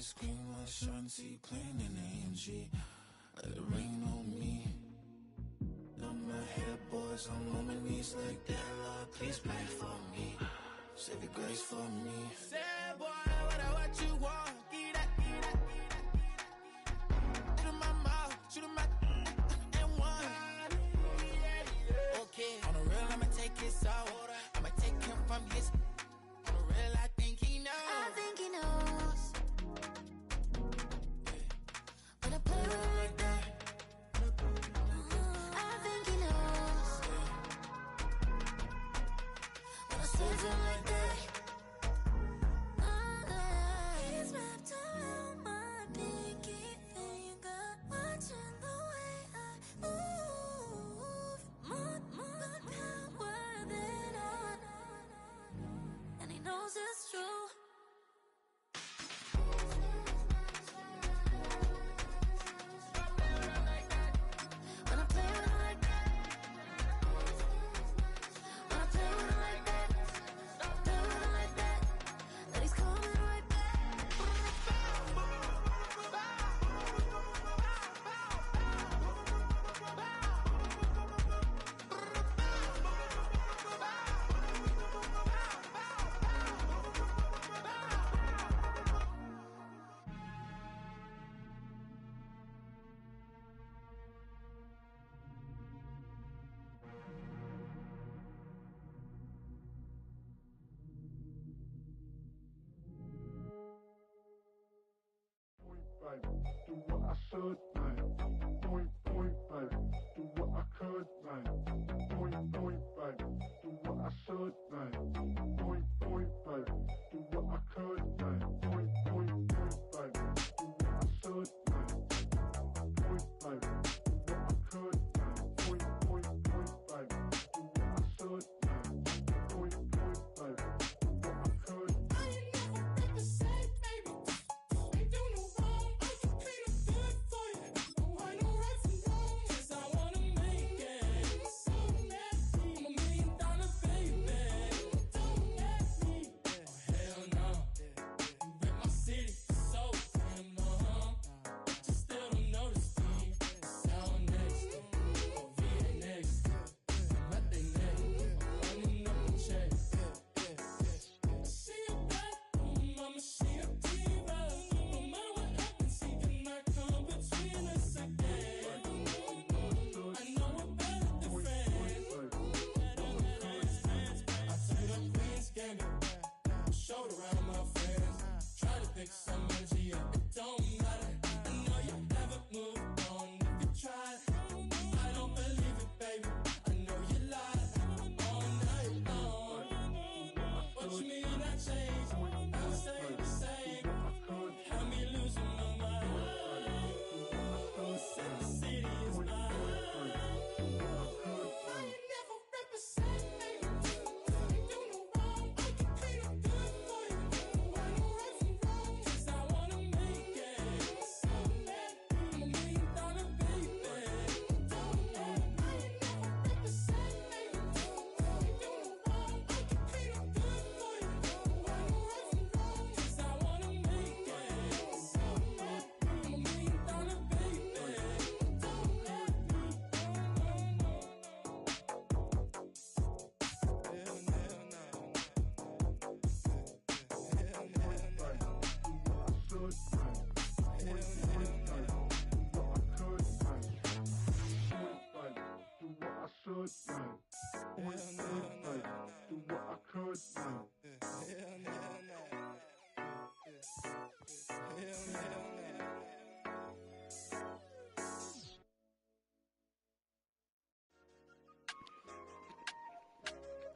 ice cream, my shanty, plain in AMG. Let it rain on me. On my head, boys, I'm on my knees like that. Lord, please pray for me. Save your grace for me. Say, boy, what you want? Get that. Shoot in my mouth, shoot in my and one. Okay, on the real, I'ma take his out. I'ma take him from his. On the real, I think he knows. I think he knows. When I play with him like that, I think he knows. When I save him like that, he's wrapped around my pinky finger, watching the way I move. More power than on, and he knows it's true. When I play with him like that, when I play with him like that, play with him like that, that he's coming right back. Do what I should, like. Point, baby. Do what I could, like. Point, baby. Do what I should, like. Point, baby. Do what I could, like. Point, baby. Do what I should, like. Point, baby. Do what I could, like. Point, baby. Do what I should, like. Point, baby. Do what I could. I ain't never been the same, baby. Ain't do no wrong. I can clean up good for you. Don't want no right from wrong. 'Cause I wanna make it. So nasty. I'm $1 million baby. Don't let me. Oh hell no. You rip my city so damn long. But you still don't notice me. Sound next. Oh VA next. What they next. I'm running up the check. She a bad woman, mama, she a diva. No matter what happens, she cannot come between us again. I know we're better than friends. I took up Queen's Gambit, showed around my friends. Try to pick some energy up, it don't matter. I know you haven't moved on if you tried. I don't believe it, baby. I know you lied all night long. What you mean I changed? I stay the same. Had me losing my mind. Said the city is mine. I ain't never represent, baby. Ain't do no wrong. I can clean up good for you. Don't want no right from wrong. 'Cause I wanna make it. So let me. I'm $1 million baby. Don't let me. I ain't never represent, baby. Ain't do no wrong. I can clean up good for you. Don't want no right from wrong. 'Cause I wanna make it. So let me. I'm $1 million baby. Don't let me.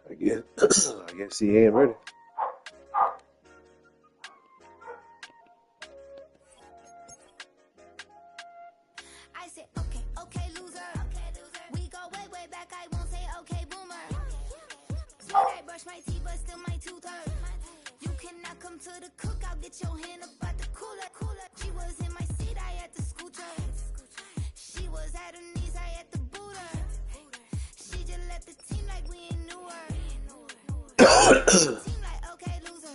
I guess he ain't ready. I said, okay, loser. We go way back. I won't say okay, boomer. Sweet, I brush my teeth, but still my tooth hurt. You cannot come to the cookout, get your hand up at the cooler. She was in my seat, I had to scoot her. She was at her knees, I had to boot her. She just left the team like we ain't knew her. Team like, okay, loser.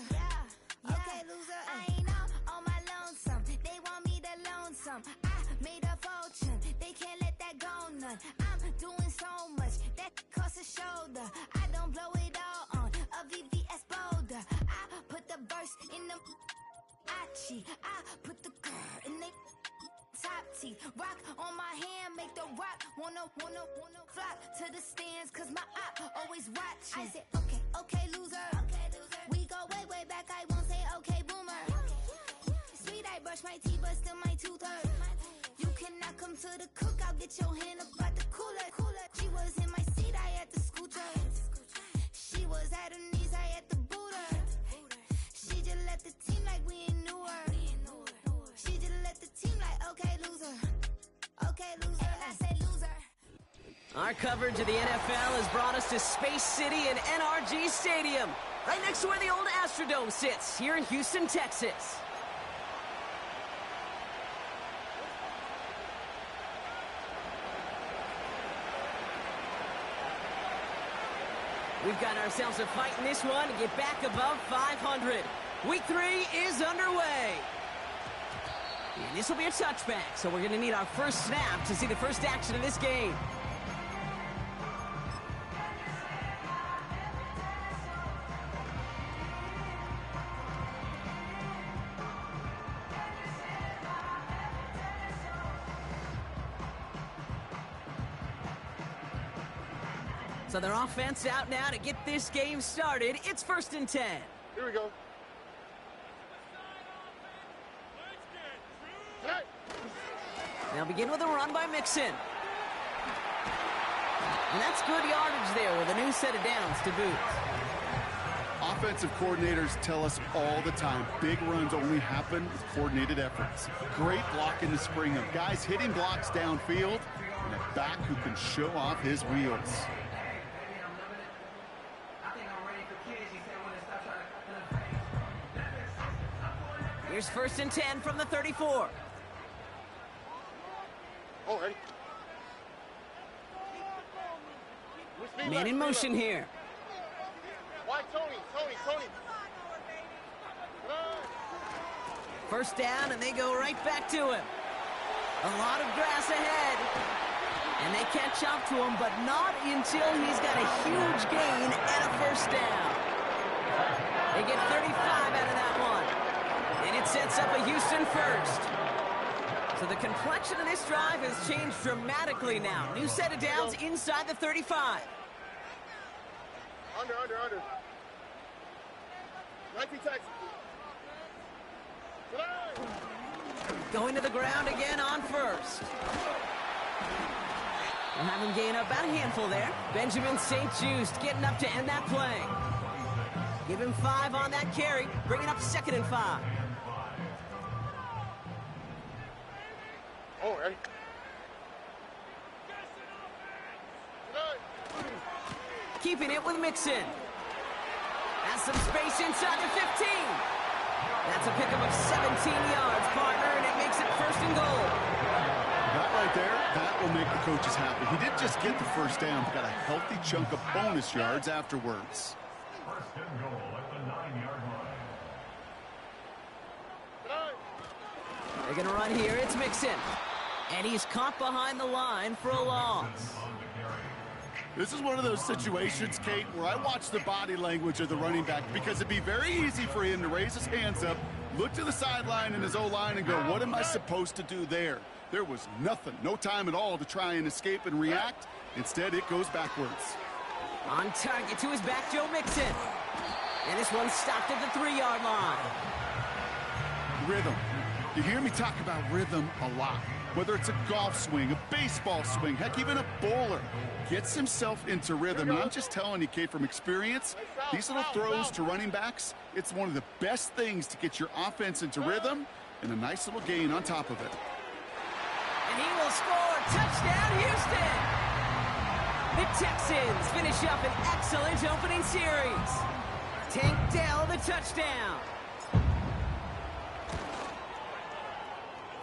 I ain't out on my lonesome. Versace. I put the girl in they top teeth. Rock on my hand, make the rock wanna flock to the stands, cause my eye always watching. I said, okay, loser. We go way back, I won't say okay, boomer. Sweet, I brush my teeth, but still my tooth hurt. You cannot come to the cook, I'll get your hand up out the cooler. She was in my seat, I had to scoot her. She was at her knees, I had to boot her. She just left the team like we ain't knew her. She just left the team like, okay, loser. Okay, loser. And I said loser. Our coverage of the NFL has brought us to Space City and NRG Stadium, right next to where the old Astrodome sits, here in Houston, Texas. We've got ourselves a fight in this one to get back above 500. Week 3 is underway. And this will be a touchback, so we're going to need our first snap to see the first action of this game. So their offense out now to get this game started. It's 1st and 10. Here we go. They'll begin with a run by Mixon. And that's good yardage there with a new set of downs to boot. Offensive coordinators tell us all the time, big runs only happen with coordinated efforts. Great block in the spring of guys hitting blocks downfield and a back who can show off his wheels. Here's 1st and 10 from the 34. Oh, ready. Man in motion here. Why, Tony? 1st down, and they go right back to him. A lot of grass ahead. And they catch up to him, but not until he's got a huge gain and a 1st down. They get 35 out of that one. And it sets up a Houston 1st. So the complexion of this drive has changed dramatically now. New set of downs inside the 35. Under. 19 Texas. Going to the ground again on 1st. We'll have him gain about a handful there. Benjamin St. Just getting up to end that play. Give him 5 on that carry. Bring it up 2nd and 5. Oh, ready. Keeping it with Mixon. Has some space inside the 15. That's a pickup of 17 yards, partner, and it makes it 1st and goal. That right there, that will make the coaches happy. He didn't just get the 1st down, but got a healthy chunk of bonus yards afterwards. 1st and goal at the 9-yard line. They're going to run here. It's Mixon. And he's caught behind the line for a loss. This is one of those situations, Kate, where I watch the body language of the running back because it'd be very easy for him to raise his hands up, look to the sideline in his O-line and go, what am I supposed to do there? There was nothing, no time at all to try and escape and react. Instead, it goes backwards. On target to his back, Joe Mixon. And this one stopped at the 3-yard line. Rhythm. You hear me talk about rhythm a lot. Whether it's a golf swing, a baseball swing, heck, even a bowler gets himself into rhythm. And I'm just telling you, Kate, from experience, these little throws to running backs, it's one of the best things to get your offense into rhythm and a nice little gain on top of it. And he will score. Touchdown, Houston! The Texans finish up an excellent opening series. Tank Dell the touchdown.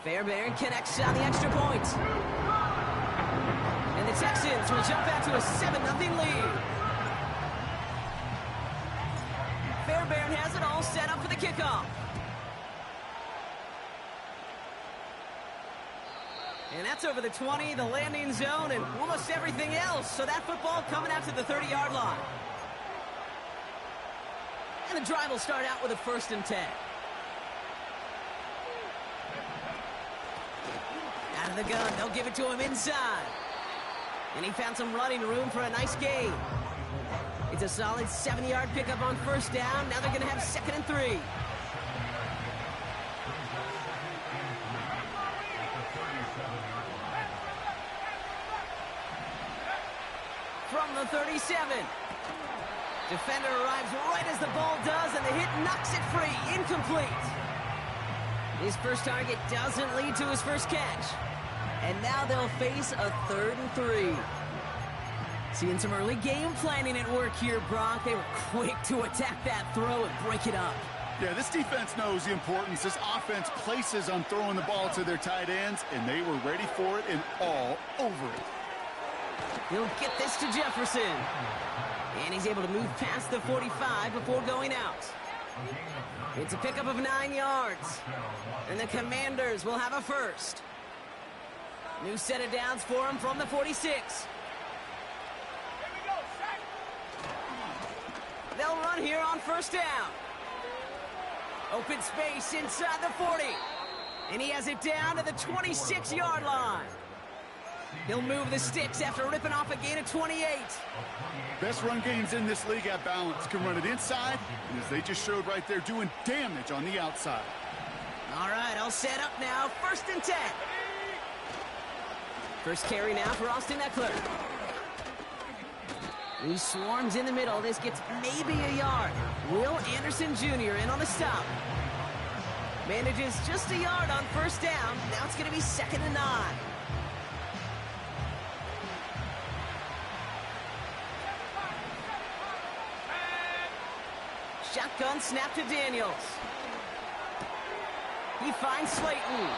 Fairbairn connects on the extra point. And the Texans will jump out to a 7-0 lead. Fairbairn has it all set up for the kickoff. And that's over the 20, the landing zone, and almost everything else. So that football coming out to the 30-yard line. And the drive will start out with a 1st and 10. the gun. They'll give it to him inside. And he found some running room for a nice gain. It's a solid 7-yard pickup on first down. Now they're going to have 2nd and 3. From the 37. Defender arrives right as the ball does, and the hit knocks it free. Incomplete. His first target doesn't lead to his first catch. And now they'll face a 3rd and 3. Seeing some early game planning at work here, Brock. They were quick to attack that throw and break it up. Yeah, this defense knows the importance this offense places on throwing the ball to their tight ends, and they were ready for it and all over it. He'll get this to Jefferson. And he's able to move past the 45 before going out. It's a pickup of 9 yards. And the Commanders will have a first. New set of downs for him from the 46. They'll run here on first down. Open space inside the 40. And he has it down to the 26-yard line. He'll move the sticks after ripping off a gain of 28. Best run games in this league at balance. Can run it inside, and as they just showed right there, doing damage on the outside. All right, I'll set up now. 1st and 10. First carry now for Austin Eckler. He swarms in the middle. This gets maybe a yard. Will Anderson Jr. in on the stop. Manages just a yard on first down. Now it's going to be 2nd and 9. Shotgun snap to Daniels. He finds Slayton.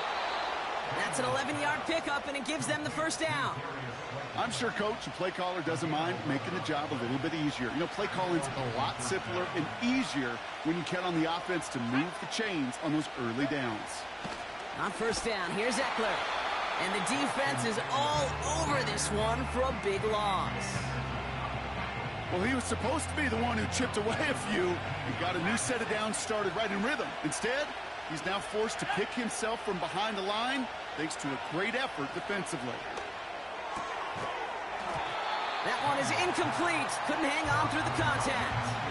That's an 11-yard pickup, and it gives them the first down. I'm sure coach and play caller doesn't mind making the job a little bit easier. You know, play calling's a lot simpler and easier when you count on the offense to move the chains on those early downs. On first down, here's Eckler. And the defense is all over this one for a big loss. Well, he was supposed to be the one who chipped away a few and got a new set of downs started right in rhythm. Instead, he's now forced to pick himself from behind the line thanks to a great effort defensively. That one is incomplete. Couldn't hang on through the contact.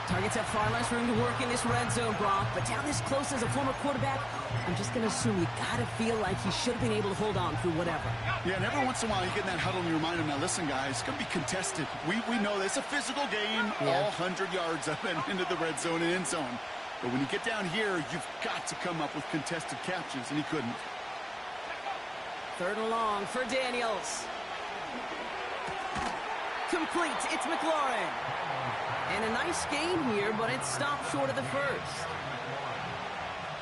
Targets have far less room to work in this red zone, Brock, but down this close as a former quarterback, I'm just going to assume you got to feel like he should have been able to hold on through whatever. Yeah, and every once in a while you get in that huddle and you remind him, now listen, guys, it's going to be contested. We know this. It's a physical game, all 100 yards up and into the red zone and end zone. But when you get down here, you've got to come up with contested catches, and he couldn't. 3rd and long for Daniels. Complete. It's McLaurin. And a nice gain here, but it stopped short of the first.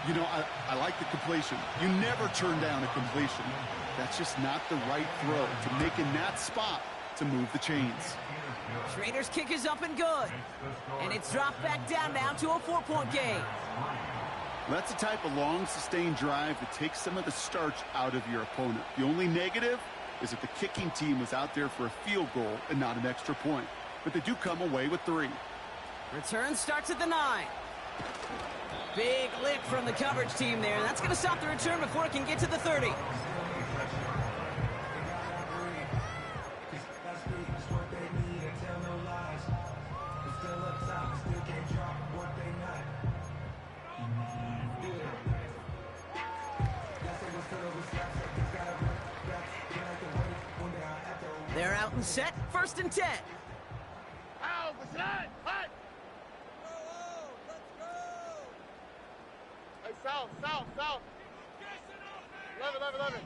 You know, I like the completion. You never turn down a completion. That's just not the right throw to make in that spot to move the chains. Schrader's kick is up and good. And it's dropped back down now to a 4-point game. That's the type of long, sustained drive that takes some of the starch out of your opponent. The only negative is that the kicking team was out there for a field goal and not an extra point. But they do come away with 3. Return starts at the 9. Big lick from the coverage team there. That's going to stop the return before it can get to the 30. They're out and set. 1st and 10. South. 11.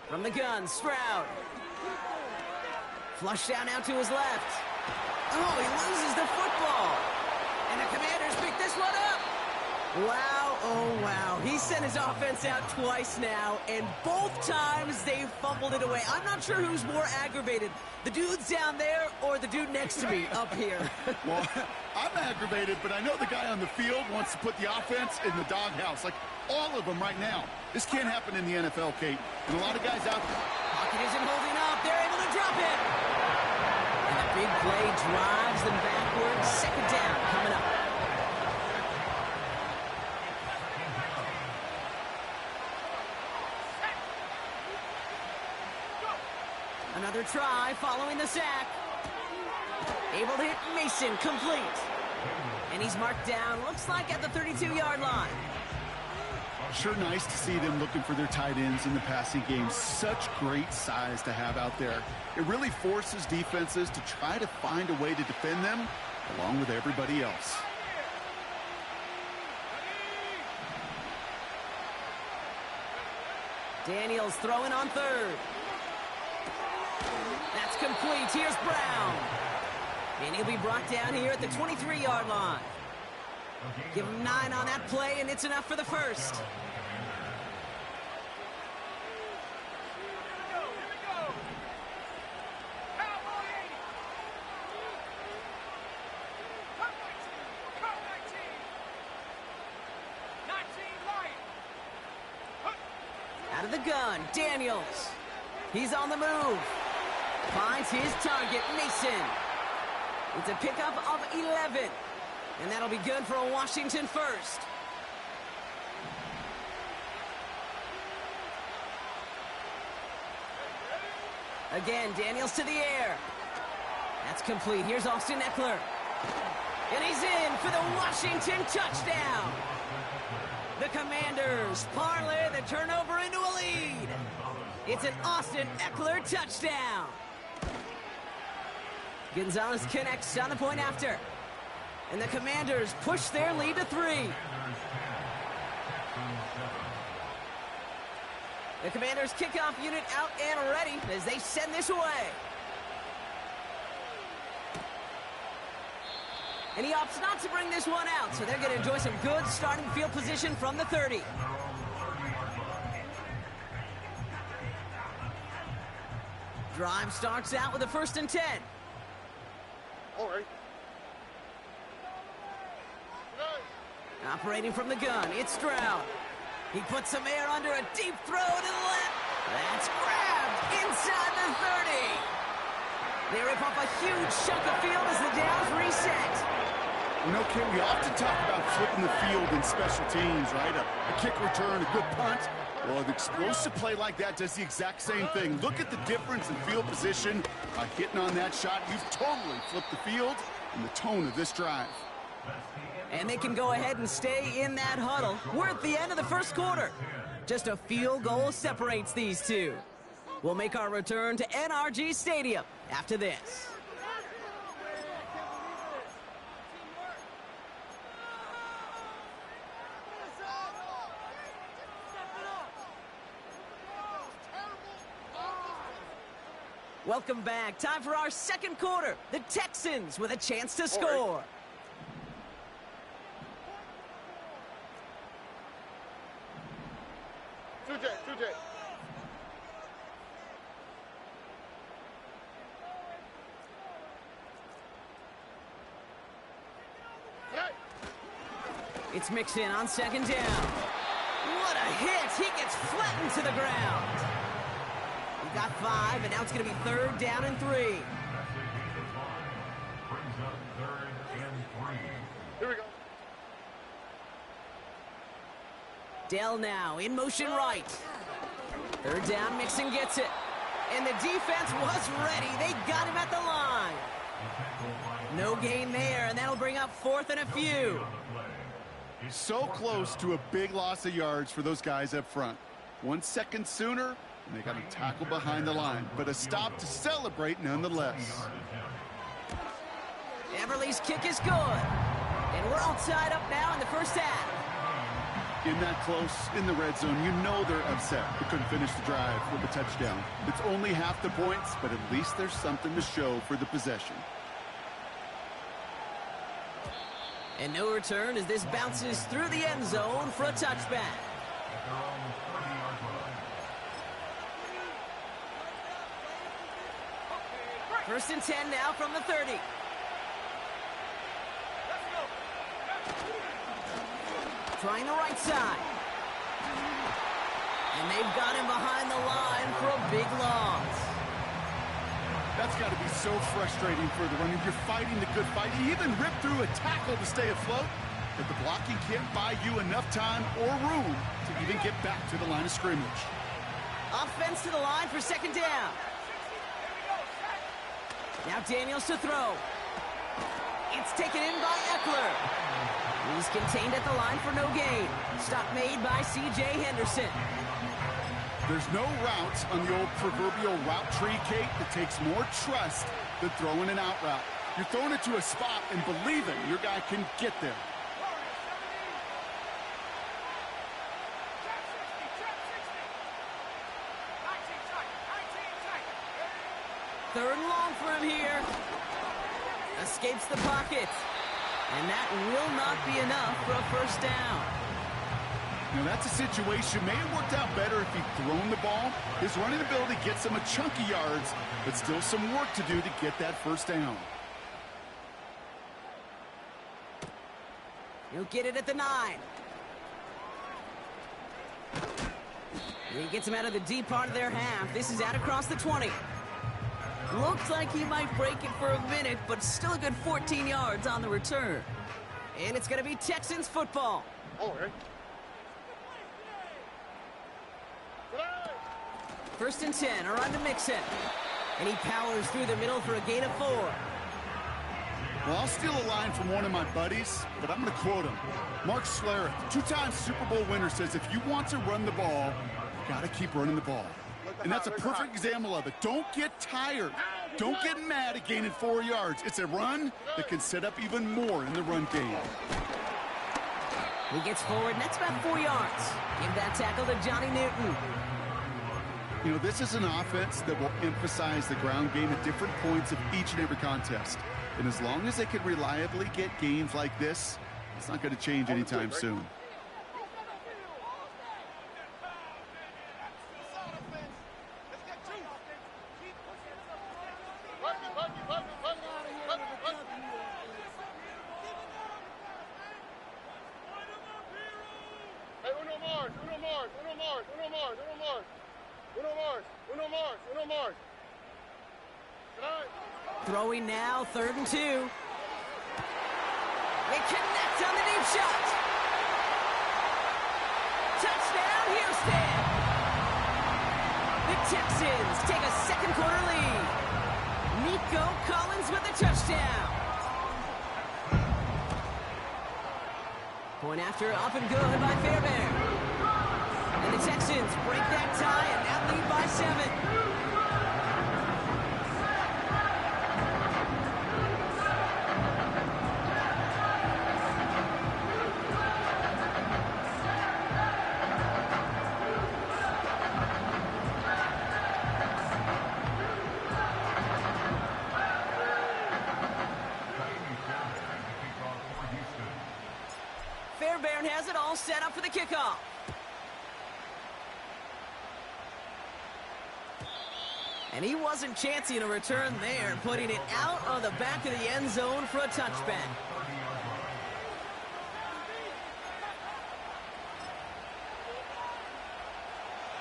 From the gun, Stroud. Flush down out to his left. Oh, he loses the football. And the Commanders pick this one up. Wow, oh wow. He sent his offense out twice now, and both times they fumbled it away. I'm not sure who's more aggravated, the dudes down there or the dude next to me up here. Well, I'm aggravated, but I know the guy on the field wants to put the offense in the doghouse, like all of them right now. This can't happen in the NFL, Kate. And a lot of guys out there. Pocket isn't holding up. They're able to drop it. And a big play drives them backwards. 2nd down coming up. Another try following the sack. Able to hit Mason, complete. And he's marked down, looks like at the 32-yard line. Sure nice to see them looking for their tight ends in the passing game. Such great size to have out there. It really forces defenses to try to find a way to defend them along with everybody else. Daniels throwing on third. That's complete. Here's Brown. And he'll be brought down here at the 23-yard line. Give him 9 on that play, and it's enough for the first. Out of the gun, Daniels. He's on the move. Finds his target, Mason. It's a pickup of 11. And that'll be good for a Washington first. Again, Daniels to the air. That's complete. Here's Austin Eckler. And he's in for the Washington touchdown. The Commanders parlay the turnover into a lead. It's an Austin Eckler touchdown. Gonzalez connects on the point after. And the Commanders push their lead to 3. The Commanders kickoff unit out and ready as they send this away. And he opts not to bring this one out, so they're going to enjoy some good starting field position from the 30. Drive starts out with a 1st and 10. All right. Operating from the gun, it's Stroud. He puts some air under a deep throw to the left. That's grabbed inside the 30. They rip off a huge chunk of field as the downs reset. You know, Kim, we often talk about flipping the field in special teams, right? A kick return, a good punt. Well, an explosive play like that does the exact same thing. Look at the difference in field position. By hitting on that shot, you've totally flipped the field and the tone of this drive. And they can go ahead and stay in that huddle. We're at the end of the first quarter. Just a field goal separates these two. We'll make our return to NRG Stadium after this. Welcome back. Time for our second quarter. The Texans with a chance to score. Two J. It's Mixon on 2nd down. What a hit. He gets flattened to the ground. He got 5, and now it's going to be 3rd down and 3. Here we go. Dell now in motion right. 3rd down, Mixon gets it. And the defense was ready. They got him at the line. No gain there, and that'll bring up 4th and a few. So close to a big loss of yards for those guys up front. 1 second sooner, and they got a tackle behind the line. But a stop to celebrate nonetheless. Everly's kick is good. And we're all tied up now in the first half. In that close, in the red zone, you know they're upset. They couldn't finish the drive with a touchdown. It's only half the points, but at least there's something to show for the possession. And no return as this bounces through the end zone for a touchback. First and 10 now from the 30. Trying the right side. And they've got him behind the line for a big loss. That's got to be so frustrating for the runner. You're fighting the good fight. You even rip through a tackle to stay afloat, but the blocking can't buy you enough time or room to even get back to the line of scrimmage. Offense to the line for 2nd down. Now Daniels to throw. It's taken in by Eckler. He's contained at the line for no gain. Stop made by C.J. Henderson. There's no route on the old proverbial route tree, Kate, that takes more trust than throwing an out route. You're throwing it to a spot and believing your guy can get there. Third and long for him here. Escapes the pocket. And that will not be enough for a first down. Now that's a situation may have worked out better if he'd thrown the ball. His running ability gets him a chunky yards, but still some work to do to get that first down. He'll get it at the 9. He gets him out of the deep part of their half. This is out across the 20. Looks like he might break it for a minute, but still a good 14 yards on the return. And it's going to be Texans football. All right. First and 10, around to Mixon. And he powers through the middle for a gain of 4. Well, I'll steal a line from one of my buddies, but I'm going to quote him. Mark Schlereth, two-time Super Bowl winner, says if you want to run the ball, you got to keep running the ball. And that's a perfect example of it. Don't get tired. Don't get mad at gaining 4 yards. It's a run that can set up even more in the run game. He gets forward, and that's about 4 yards. Give that tackle to Johnny Newton. You know, this is an offense that will emphasize the ground game at different points of each and every contest. And as long as they can reliably get gains like this, it's not going to change anytime soon. Throwing now, 3rd and 2. They connect on the deep shot. Touchdown, Houston. The Texans take a second quarter lead. Nico Collins with a touchdown. Point after, up and good by Fairbairn. And the Texans break that tie and now lead by 7. Fairbairn has it all set up for the kickoff. And he wasn't chancing a return there, putting it out of the back of the end zone for a touchback.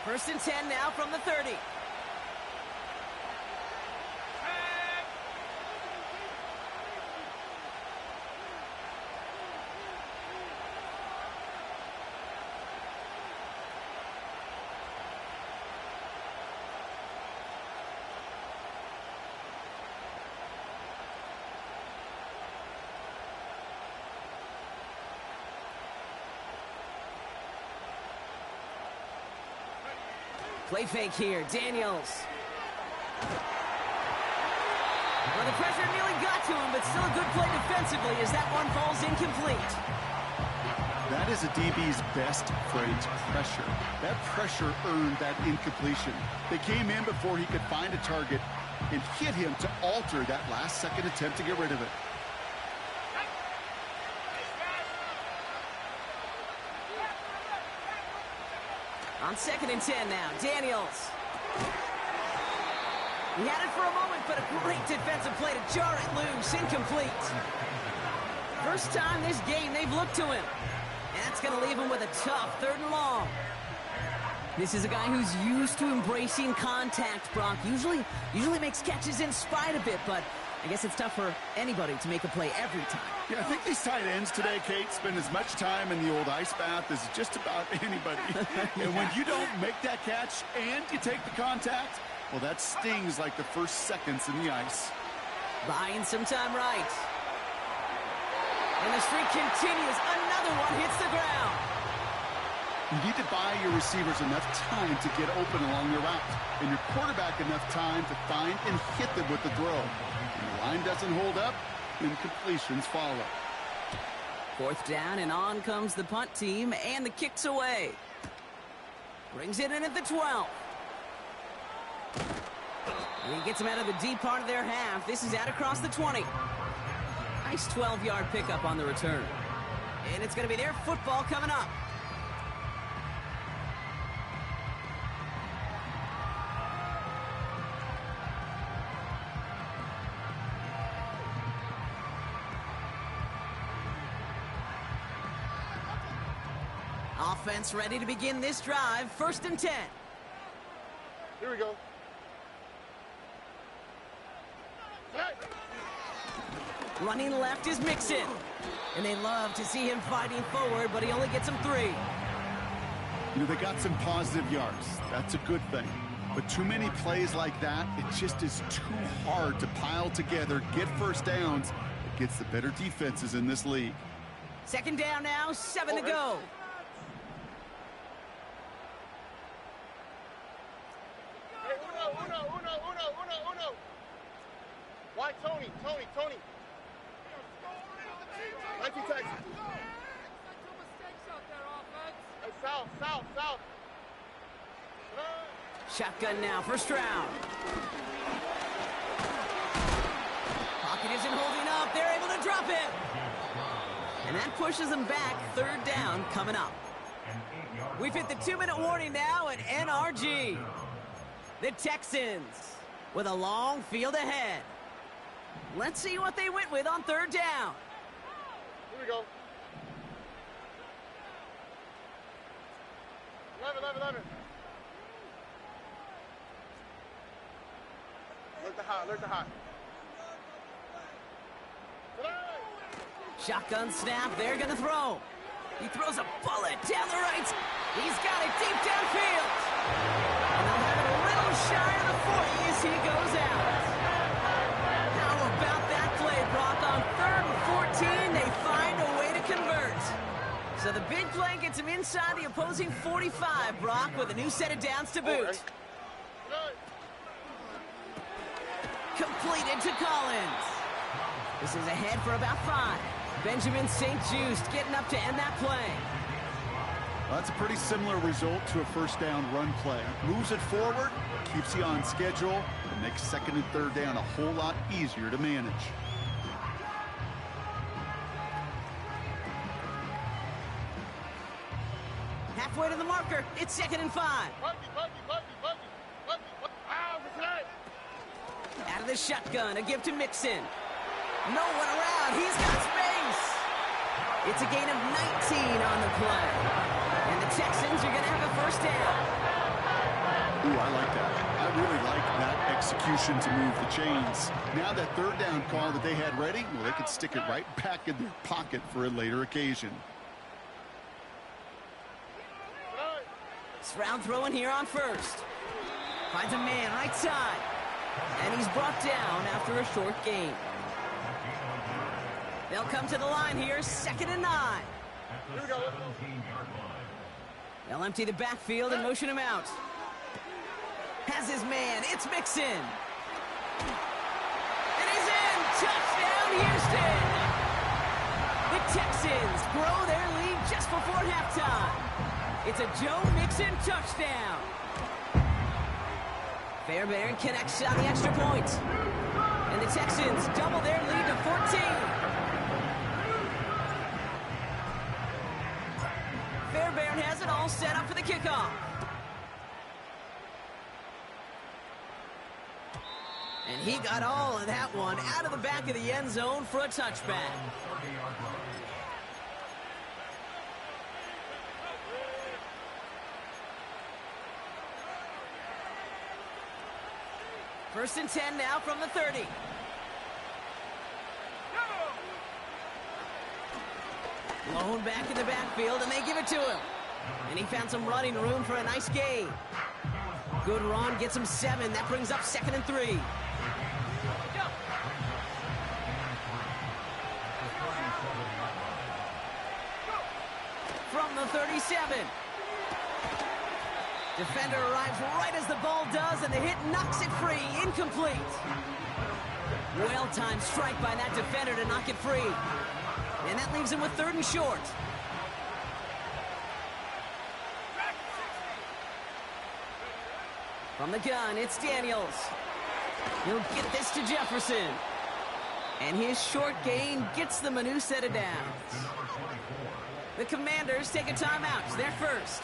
First and 10 now from the 30. Play fake here, Daniels. Well, the pressure nearly got to him, but still a good play defensively as that one falls incomplete. That is a DB's best phrase, pressure. That pressure earned that incompletion. They came in before he could find a target and hit him to alter that last-second attempt to get rid of it. On 2nd and 10 now, Daniels. He had it for a moment, but a great defensive play to jar it loose, incomplete. First time this game they've looked to him. And that's going to leave him with a tough 3rd and long. This is a guy who's used to embracing contact, Brock. Usually makes catches in spite of it, but I guess it's tough for anybody to make a play every time. Yeah, I think these tight ends today, Kate, spend as much time in the old ice bath as just about anybody. And when you don't make that catch and you take the contact, well, that stings like the first seconds in the ice. Buying some time right. And the streak continues. Another one hits the ground. You need to buy your receivers enough time to get open along their route, and your quarterback enough time to find and hit them with the throw. When the line doesn't hold up, then completions follow. 4th down, and on comes the punt team, and the kick's away. Brings it in at the 12. And he gets him out of the deep part of their half. This is out across the 20. Nice 12-yard pickup on the return. And it's going to be their football coming up. Offense ready to begin this drive. 1st and 10. Here we go. Running left is Mixon. And they love to see him fighting forward, but he only gets him 3. You know, they got some positive yards. That's a good thing. But too many plays like that, it just is too hard to pile together, get first downs. It gets the better defenses in this league. 2nd down now, 7 to go. Hey, uno. Why Tony? 19 Texas. Hey, south. Shotgun now, 1st round. Pocket isn't holding up. They're able to drop it. And that pushes them back. 3rd down coming up. We've hit the 2-minute warning now at NRG. The Texans with a long field ahead. Let's see what they went with on 3rd down. Here we go. 11. Alert the hot. Shotgun snap, they're going to throw. He throws a bullet down the right. He's got it deep downfield. And they'll have it a little shy of the 40 as he goes out. How about that play, Brock? On 3rd and 14, they find a way to convert. So the big play gets him inside the opposing 45, Brock, with a new set of downs to boot. Completed to Collins. This is ahead for about 5. Benjamin St. Just getting up to end that play. Well, that's a pretty similar result to a 1st down run play. Moves it forward, keeps you on schedule, and makes 2nd and 3rd down a whole lot easier to manage. Halfway to the marker, it's 2nd and 5. Out of the shotgun, a give to Mixon. No one around, he's got space. It's a gain of 19 on the play. And the Texans are going to have a 1st down. Ooh, I like that. I really like that execution to move the chains. Now that 3rd down call that they had ready, well, they could stick it right back in their pocket for a later occasion. Stroud throwing here on 1st. Finds a man right side. And he's brought down after a short gain. They'll come to the line here, 2nd and 9. Here we go. They'll empty the backfield and motion him out. Has his man, it's Mixon. And he's in, touchdown Houston. The Texans grow their lead just before halftime. It's a Joe Mixon touchdown. Fairbairn connects on the extra point. And the Texans double their lead to 14. Fairbairn has it all set up for the kickoff. And he got all of that one out of the back of the end zone for a touchback. First and 10 now from the 30. Blown back in the backfield, and they give it to him. And he found some running room for a nice gain. Good run, gets him 7. That brings up 2nd and 3. from the 37. Defender arrives right as the ball does, and the hit knocks it free. Incomplete. Well-timed strike by that defender to knock it free. And that leaves him with 3rd and short. From the gun, it's Daniels. He'll get this to Jefferson. And his short gain gets them a new set of downs. The Commanders take a timeout. They're first.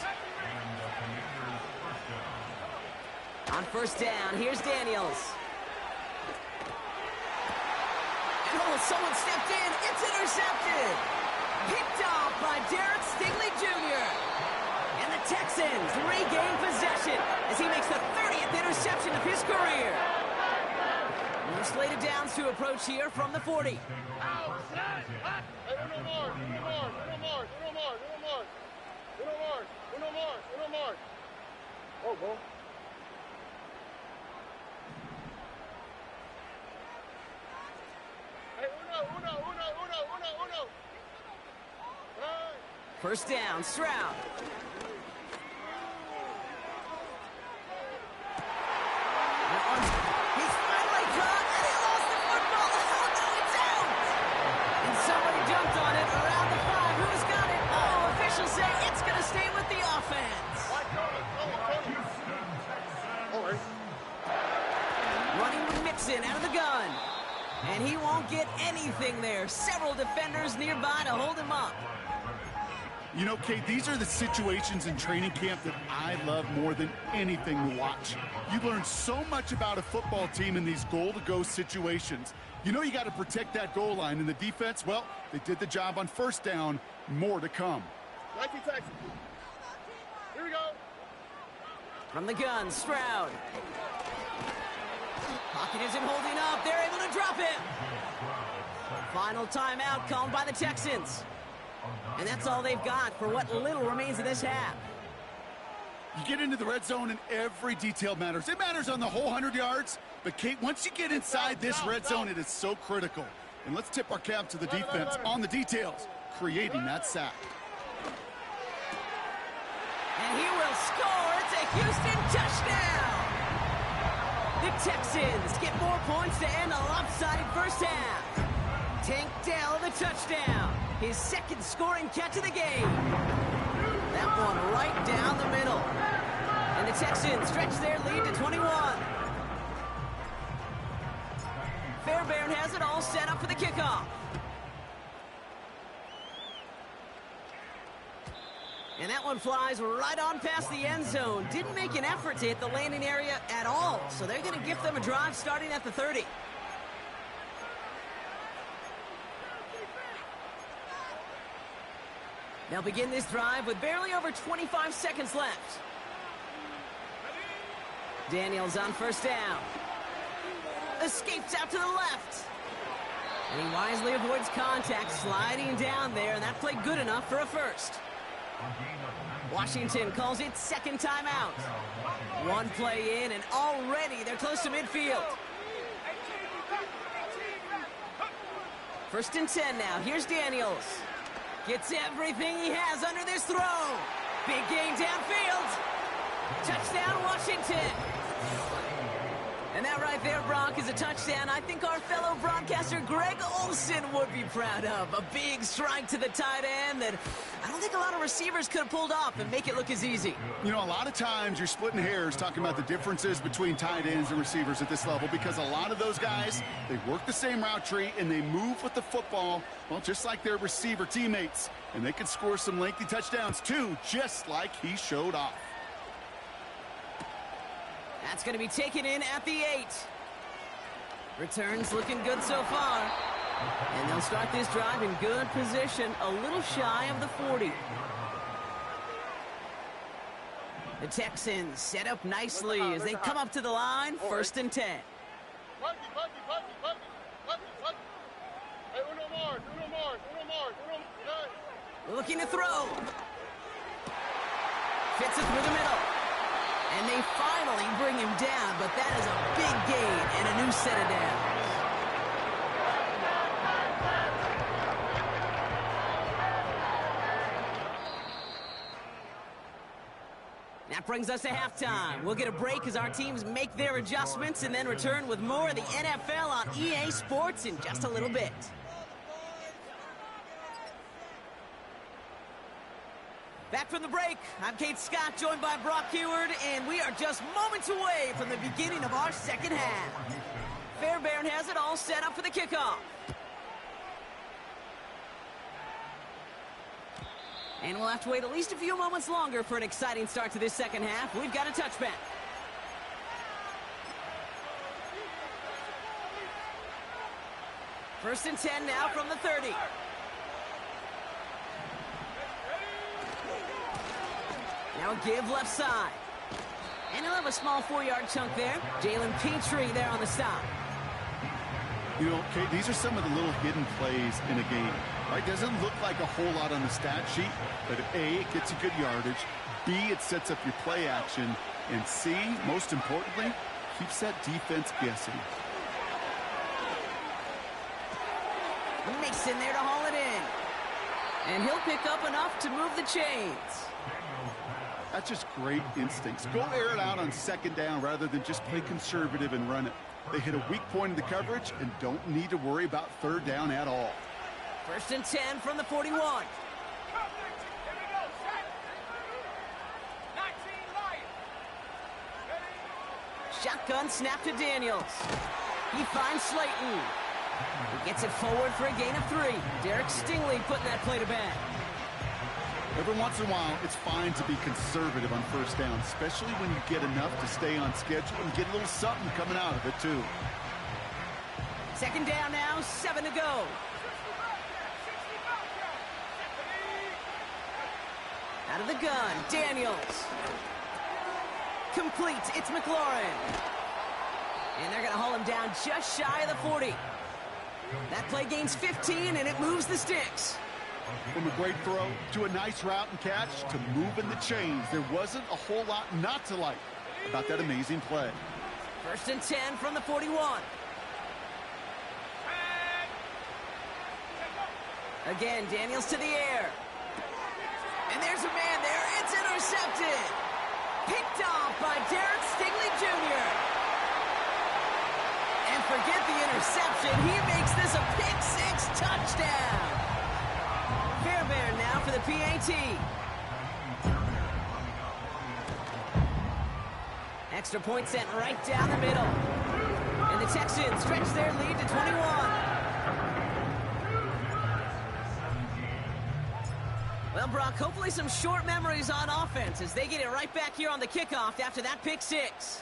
On 1st down, here's Daniels. And oh, someone stepped in. It's intercepted. Picked off by Derek Stingley Jr. And the Texans regain possession as he makes the 30th interception of his career. New slated downs to approach here from the 40. Hey, uno more. Oh, bro. Hey, uno. Hey. 1st down, Stroud. He's finally caught, and he lost the football. Oh, no, it's out! And somebody jumped on it around the 5. Who's got it? Oh, officials say it's going to stay with the offense. All right. Running with Mixon out of the gun. And he won't get anything there. Several defenders nearby to hold him up. You know, Kate, these are the situations in training camp that I love more than anything to watch. You learn so much about a football team in these goal-to-go situations. You know you got to protect that goal line, and the defense, well, they did the job on 1st down. More to come. 19 Texas. Here we go. From the gun, Stroud. Pocket isn't holding up. They're able to drop him. Final timeout called by the Texans. And that's all they've got for what little remains of this half. You get into the red zone and every detail matters. It matters on the whole 100 yards. But, Kate, once you get inside this red zone, it is so critical. And let's tip our cap to the defense on the details, creating that sack. And he will score. It's a Houston touchdown. The Texans get more points to end a lopsided 1st half. Tank Dell the touchdown. His 2nd scoring catch of the game. That one right down the middle. And the Texans stretch their lead to 21. Fairbairn has it all set up for the kickoff. And that one flies right on past the end zone. Didn't make an effort to hit the landing area at all. So they're going to give them a drive starting at the 30. They'll begin this drive with barely over 25 seconds left. Daniels on 1st down. Escapes out to the left. And he wisely avoids contact, sliding down there, and that played good enough for a 1st. Washington calls it 2nd timeout. One play in, and already they're close to midfield. 1st and 10 now. Here's Daniels. Gets everything he has under this throw. Big gain downfield. Touchdown, Washington. And that right there, Bronk, is a touchdown I think our fellow broadcaster Greg Olson would be proud of. A big strike to the tight end that I don't think a lot of receivers could have pulled off and make it look as easy. You know, a lot of times you're splitting hairs talking about the differences between tight ends and receivers at this level because a lot of those guys, they work the same route tree and they move with the football, well, just like their receiver teammates. And they can score some lengthy touchdowns, too, just like he showed off. That's going to be taken in at the 8. Returns looking good so far. And they'll start this drive in good position, a little shy of the 40. The Texans set up nicely as they come up to the line, 1st and 10. Hey, uno more. Looking to throw. Fits it through the middle. And they finally bring him down, but that is a big gain and a new set of downs. That brings us to halftime. We'll get a break as our teams make their adjustments and then return with more of the NFL on EA Sports in just a little bit. Back from the break, I'm Kate Scott, joined by Brock Heward, and we are just moments away from the beginning of our second half. Fairbairn has it all set up for the kickoff. And we'll have to wait at least a few moments longer for an exciting start to this second half. We've got a touchback. First and 10 now from the 30. Now a give left side. And he'll have a small 4-yard chunk there. Jalen Petrie there on the stop. You know, Kate, these are some of the little hidden plays in a game. Right? Doesn't look like a whole lot on the stat sheet, but A, it gets you good yardage. B, it sets up your play action. And C, most importantly, keeps that defense guessing. Mason there to haul it in. And he'll pick up enough to move the chains. That's just great instincts. Go air it out on second down rather than just play conservative and run it. They hit a weak point in the coverage and don't need to worry about third down at all. First and 10 from the 41. Shotgun snap to Daniels. He finds Slayton. He gets it forward for a gain of 3. Derek Stingley putting that play to bed. Every once in a while, it's fine to be conservative on first down, especially when you get enough to stay on schedule and get a little something coming out of it, too. Second down now, 7 to go. Out of the gun, Daniels. Complete, it's McLaurin. And they're going to haul him down just shy of the 40. That play gains 15, and it moves the sticks. From a great throw to a nice route and catch to moving the chains, there wasn't a whole lot not to like about that amazing play. First and 10 from the 41. Again, Daniels to the air. And there's a man there. It's intercepted. Picked off by Derek Stingley Jr. And forget the interception. He makes this a pick-6 touchdown. Fairbairn now for the PAT. Extra point sent right down the middle. And the Texans stretch their lead to 21. Well, Brock, hopefully some short memories on offense as they get it right back here on the kickoff after that pick-6.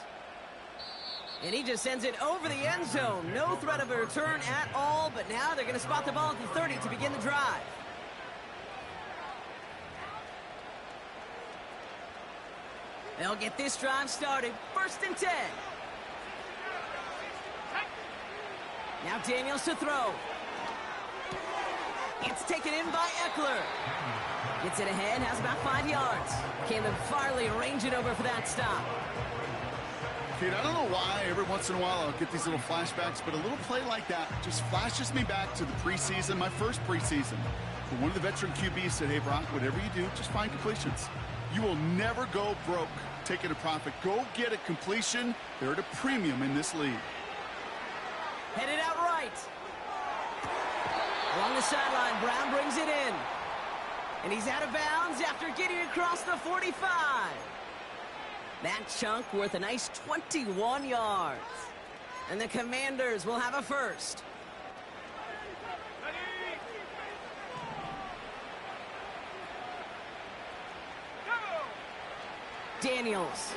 And he just sends it over the end zone. No threat of a return at all, but now they're going to spot the ball at the 30 to begin the drive. They'll get this drive started. First and 10. Now Daniels to throw. It's taken in by Eckler. Gets it ahead, has about 5 yards. Caleb Farley range it over for that stop. Kate, I don't know why every once in a while I'll get these little flashbacks, but a little play like that just flashes me back to the preseason, my first preseason. Where one of the veteran QBs said, hey, Brock, whatever you do, just find completions. You will never go broke taking a profit. Go get a completion. They're at a premium in this league. Headed out right. Along the sideline, Brown brings it in. And he's out of bounds after getting across the 45. That chunk worth a nice 21 yards. And the Commanders will have a first. Daniels.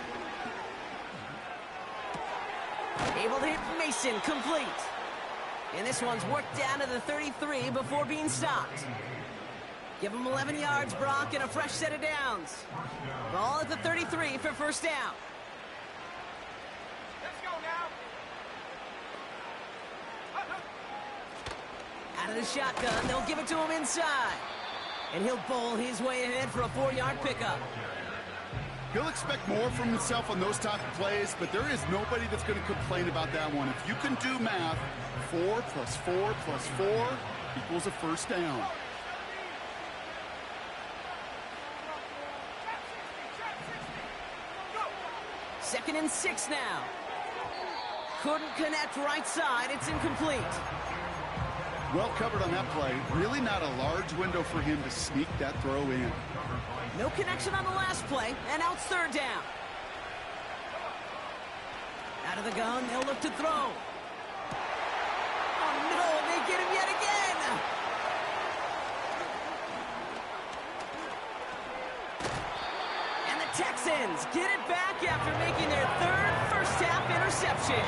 Able to hit Mason, complete. And this one's worked down to the 33 before being stopped. Give him 11 yards, Brock, and a fresh set of downs. Ball at the 33 for first down. Let's go now. Out of the shotgun, they'll give it to him inside. And he'll bowl his way ahead for a 4-yard pickup. He'll expect more from himself on those type of plays, but there is nobody that's going to complain about that one. If you can do math, 4 plus 4 plus 4 equals a first down. 2nd and 6 now. Couldn't connect right side. It's incomplete. Well covered on that play. Really not a large window for him to sneak that throw in. No connection on the last play, and now it's 3rd down. Out of the gun, they'll look to throw. Oh, no, they get him yet again. And the Texans get it back after making their 3rd first-half interception.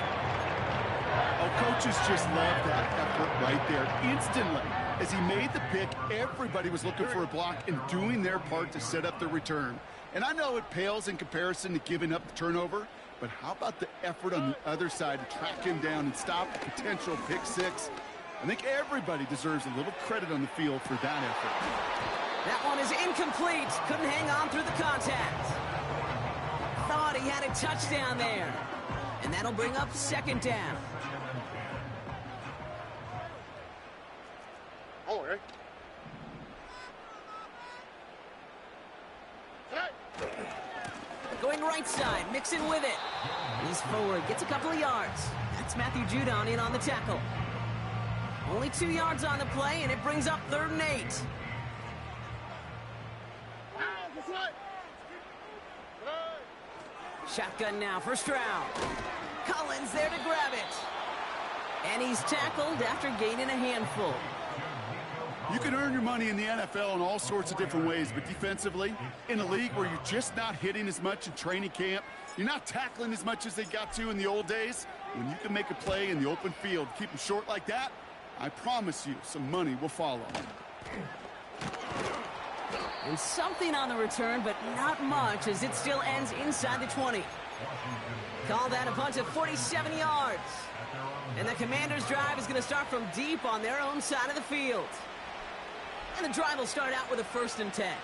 Oh, coaches just love that effort right there. Instantly, as he made the pick, everybody was looking for a block and doing their part to set up the return. And I know it pales in comparison to giving up the turnover, but how about the effort on the other side to track him down and stop a potential pick six? I think everybody deserves a little credit on the field for that effort. That one is incomplete. Couldn't hang on through the contact. Thought he had a touchdown there. And that'll bring up 2nd down. Oh, right. Going right side, Mixon with it. He's forward, gets a couple of yards. That's Matthew Judon in on the tackle. Only 2 yards on the play, and it brings up 3rd and 8. Shotgun now, 1st round. Collins there to grab it. And he's tackled after gaining a handful. You can earn your money in the NFL in all sorts of different ways, but defensively, in a league where you're just not hitting as much in training camp, you're not tackling as much as they got to in the old days, when you can make a play in the open field, keep them short like that, I promise you some money will follow. And something on the return, but not much, as it still ends inside the 20. Call that a punt of 47 yards. And the Commanders' drive is going to start from deep on their own side of the field. And the drive will start out with a 1st and 10.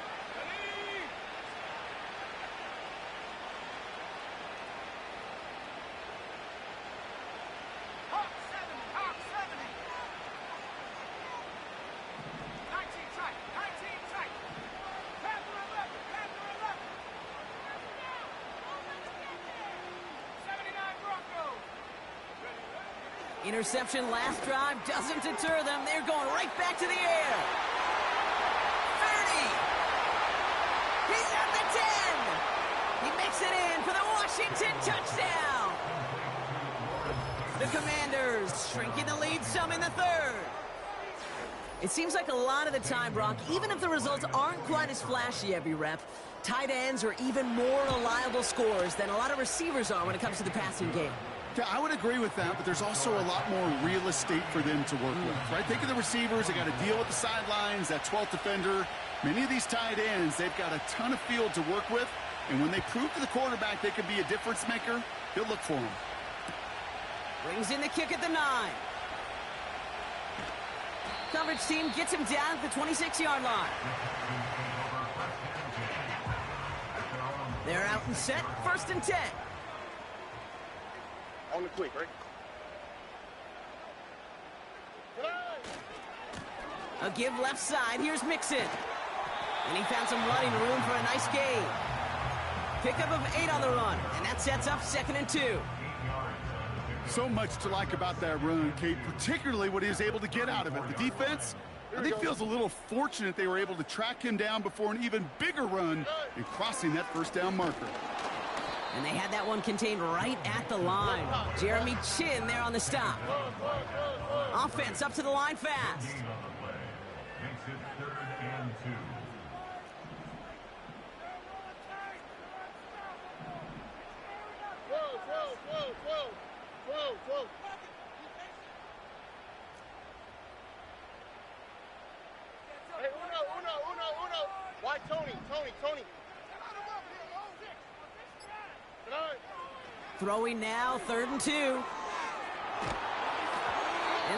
Interception last drive doesn't deter them. They're going right back to the air. 30. He's at the 10. He makes it in for the Washington touchdown. The Commanders shrinking the lead some in the 3rd. It seems like a lot of the time, Brock, even if the results aren't quite as flashy every rep, tight ends are even more reliable scorers than a lot of receivers are when it comes to the passing game. Yeah, I would agree with that, but there's also a lot more real estate for them to work with, right? Think of the receivers. They got to deal with the sidelines, that 12th defender. Many of these tight ends, they've got a ton of field to work with, and when they prove to the quarterback they could be a difference maker, he'll look for them. Brings in the kick at the 9. Coverage team gets him down at the 26-yard line. They're out and set, 1st and 10. On the quick, right? A give left side. Here's Mixon. And he found some running room for a nice gain. Pickup of 8 on the run. And that sets up 2nd and 2. So much to like about that run, Kate, particularly what he was able to get out of it. The defense, I think, feels a little fortunate they were able to track him down before an even bigger run in crossing that 1st down marker. And they had that one contained right at the line. Jeremy Chin there on the stop. Offense up to the line fast. Makes it 3rd and 2. Whoa. Hey, Uno. Why Tony? Throwing now, 3rd and 2. And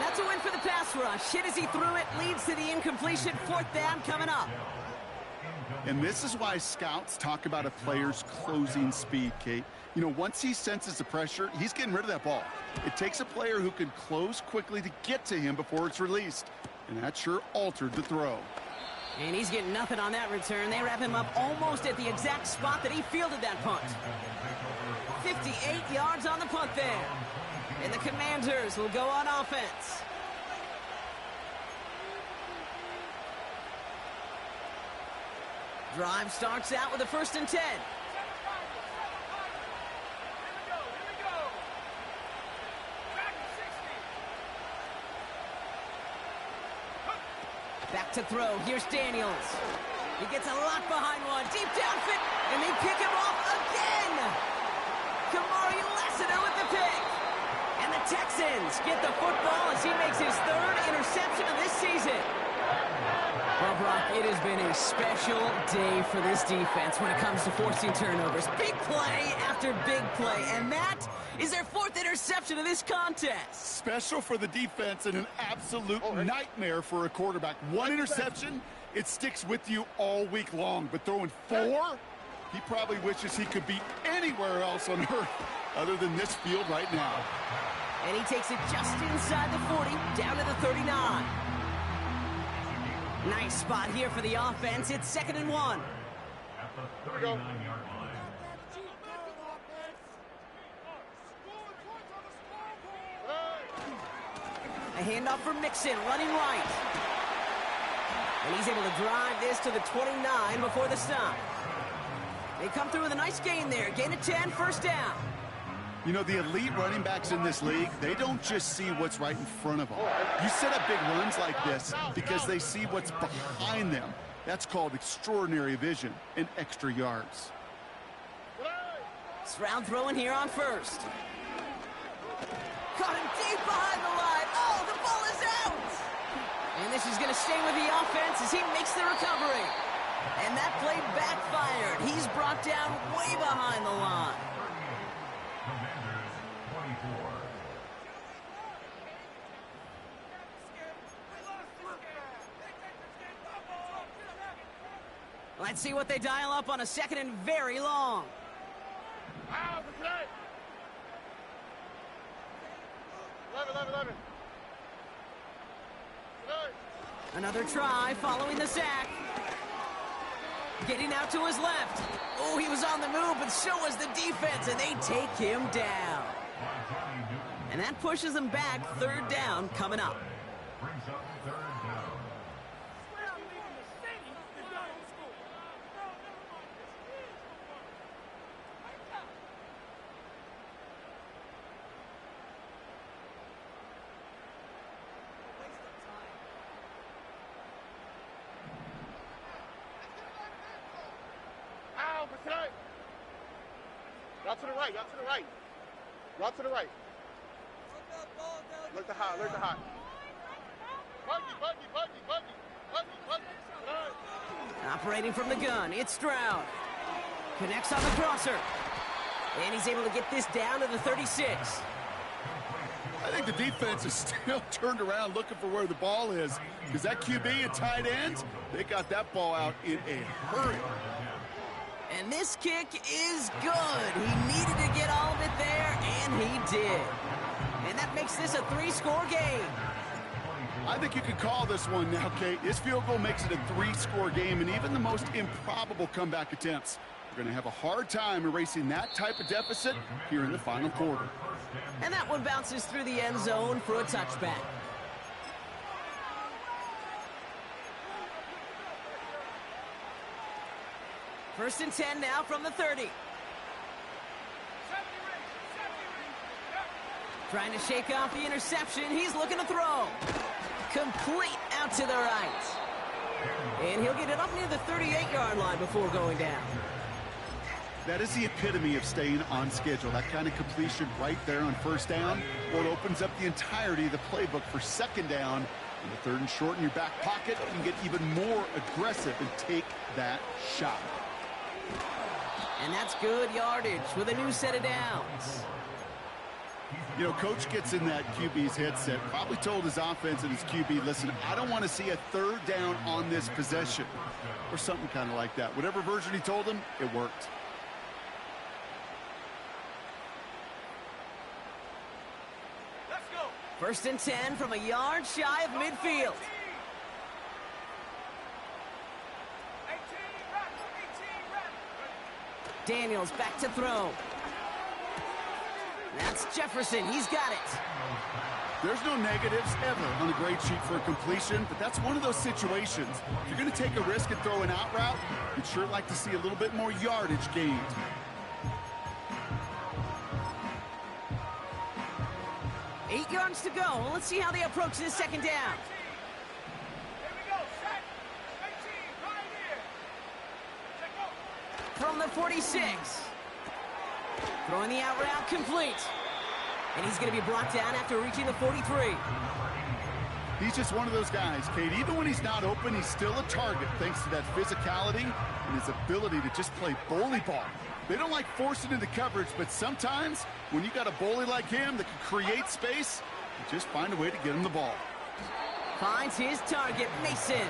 that's a win for the pass rush. Hit as he threw it, leads to the incompletion. 4th down coming up. And this is why scouts talk about a player's closing speed, Kate. You know, once he senses the pressure, he's getting rid of that ball. It takes a player who can close quickly to get to him before it's released. And that sure altered the throw. And he's getting nothing on that return. They wrap him up almost at the exact spot that he fielded that punt. 58 yards on the punt there. And the Commanders will go on offense. Drive starts out with a 1st and 10. Back to throw. Here's Daniels. He gets a lot behind one. Deep downfield. And they pick him off again. Kamari Lassiter with the pick. And the Texans get the football as he makes his 3rd interception of this season. Well, Brock, it has been a special day for this defense when it comes to forcing turnovers. Big play after big play, and that is their 4th interception of this contest. Special for the defense and an absolute nightmare for a quarterback. 1 interception, it sticks with you all week long, but throwing 4, he probably wishes he could be anywhere else on earth other than this field right now. And he takes it just inside the 40, down to the 39. Nice spot here for the offense. It's 2nd and 1. Here we go. A handoff for Mixon, running right. And he's able to drive this to the 29 before the stop. They come through with a nice gain there. Gain of 10, 1st down. You know, the elite running backs in this league, they don't just see what's right in front of them. You set up big runs like this because they see what's behind them. That's called extraordinary vision and extra yards. Stroud throwing here on 1st. Caught him deep behind the line. Oh, the ball is out! And this is going to stay with the offense as he makes the recovery. And that play backfired. He's brought down way behind the line. Let's see what they dial up on a 2nd and very long. Another try following the sack. Getting out to his left. Oh, he was on the move, but so was the defense, and they take him down. And that pushes them back. 3rd down coming up. Route to the right, route to the right. Route to the right. Look to high, look to high. Buggy. Operating from the gun, it's Stroud. Connects on the crosser. And he's able to get this down to the 36. I think the defense is still turned around looking for where the ball is because that QB and tight ends, they got that ball out in a hurry. And this kick is good. He needed to get all of it there, and he did. And that makes this a 3-score game. I think you could call this one now, Kate. This field goal makes it a 3-score game, and even the most improbable comeback attempts are going to have a hard time erasing that type of deficit here in the final quarter. And that one bounces through the end zone for a touchback. First and 10 now from the 30. Trying to shake off the interception. He's looking to throw. Complete out to the right. And he'll get it up near the 38-yard line before going down. That is the epitome of staying on schedule. That kind of completion right there on 1st down. Well, it opens up the entirety of the playbook for 2nd down. And the 3rd and short in your back pocket, you can get even more aggressive and take that shot. And that's good yardage with a new set of downs. You know, coach gets in that QB's headset, probably told his offense and his QB, listen, I don't want to see a 3rd down on this possession, or something kind of like that. Whatever version he told him, it worked. Let's go. 1st and 10 from a yard shy of midfield. Daniels back to throw. That's Jefferson. He's got it. There's no negatives ever on a grade sheet for a completion, but that's one of those situations. If you're going to take a risk and throw an out route, you'd sure like to see a little bit more yardage gained. Eight yards to go. Let's see how they approach this second down. Here we go. Set. 18. Right here. Check go. From the 46. Throwing the out route complete. And he's going to be brought down after reaching the 43. He's just one of those guys, Kate. Even when he's not open, he's still a target thanks to that physicality and his ability to just play bully ball. They don't like forcing into coverage, but sometimes when you got a bully like him that can create space, you just find a way to get him the ball. Finds his target, Mason.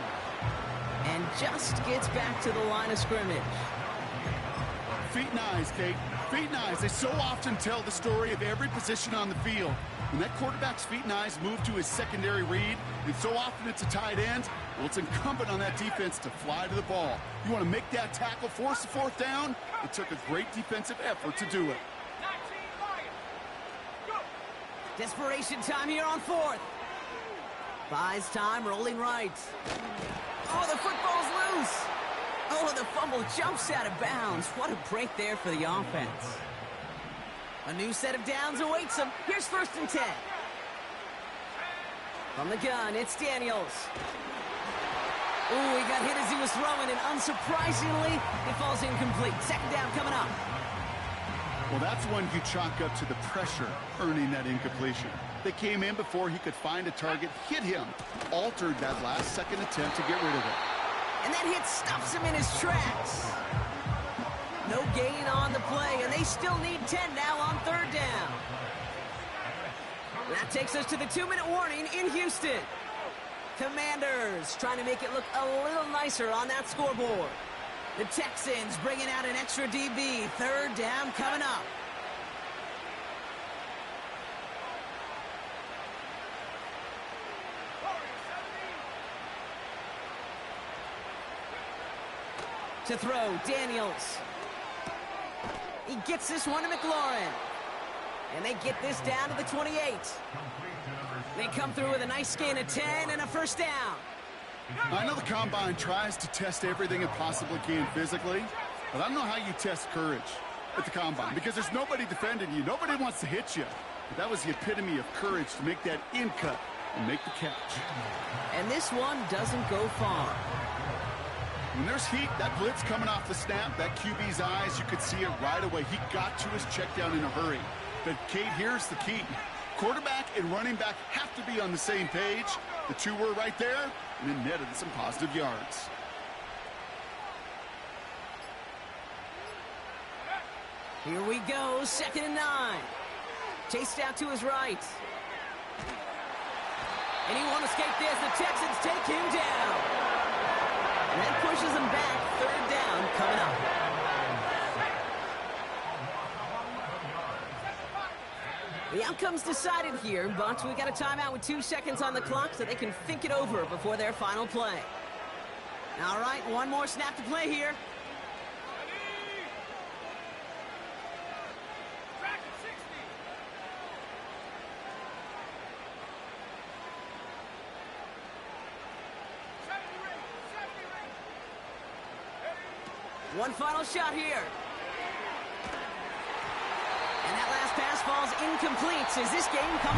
And just gets back to the line of scrimmage. Feet and eyes, Kate. Feet and eyes. They so often tell the story of every position on the field. When that quarterback's feet and eyes move to his secondary read, and so often it's a tight end, well, it's incumbent on that defense to fly to the ball. You want to make that tackle, force the fourth down? It took a great defensive effort to do it. 19 Lions. Go. Desperation time here on fourth. Buys time, rolling right. Oh, the football's loose. Oh, the fumble jumps out of bounds. What a break there for the offense. A new set of downs awaits him. Here's 1st and 10. From the gun, it's Daniels. Ooh, he got hit as he was throwing, and unsurprisingly, it falls incomplete. Second down coming up. Well, that's one you chalk up to the pressure earning that incompletion. They came in before he could find a target, hit him, altered that last second attempt to get rid of it. And that hit stops him in his tracks. No gain on the play, and they still need 10 now on 3rd down. That takes us to the 2-minute warning in Houston. Commanders trying to make it look a little nicer on that scoreboard. The Texans bringing out an extra DB. 3rd down coming up. To throw, Daniels. He gets this one to McLaurin. And they get this down to the 28. They come through with a nice gain of 10 and a 1st down. I know the Combine tries to test everything it possibly can physically, but I don't know how you test courage at the Combine because there's nobody defending you. Nobody wants to hit you. But that was the epitome of courage to make that in cut and make the catch. And this one doesn't go far. When there's heat, that blitz coming off the snap, that QB's eyes, you could see it right away. He got to his check down in a hurry. But, Kate, here's the key. Quarterback and running back have to be on the same page. The two were right there, and it netted some positive yards. Here we go, 2nd and 9. Chased out to his right. And he won't escape this. The Texans take him down. And that pushes him back. 3rd down coming up. The outcome's decided here, but we got a timeout with 2 seconds on the clock so they can think it over before their final play. All right, one more snap to play here. One final shot here. And that last pass falls incomplete as this game comes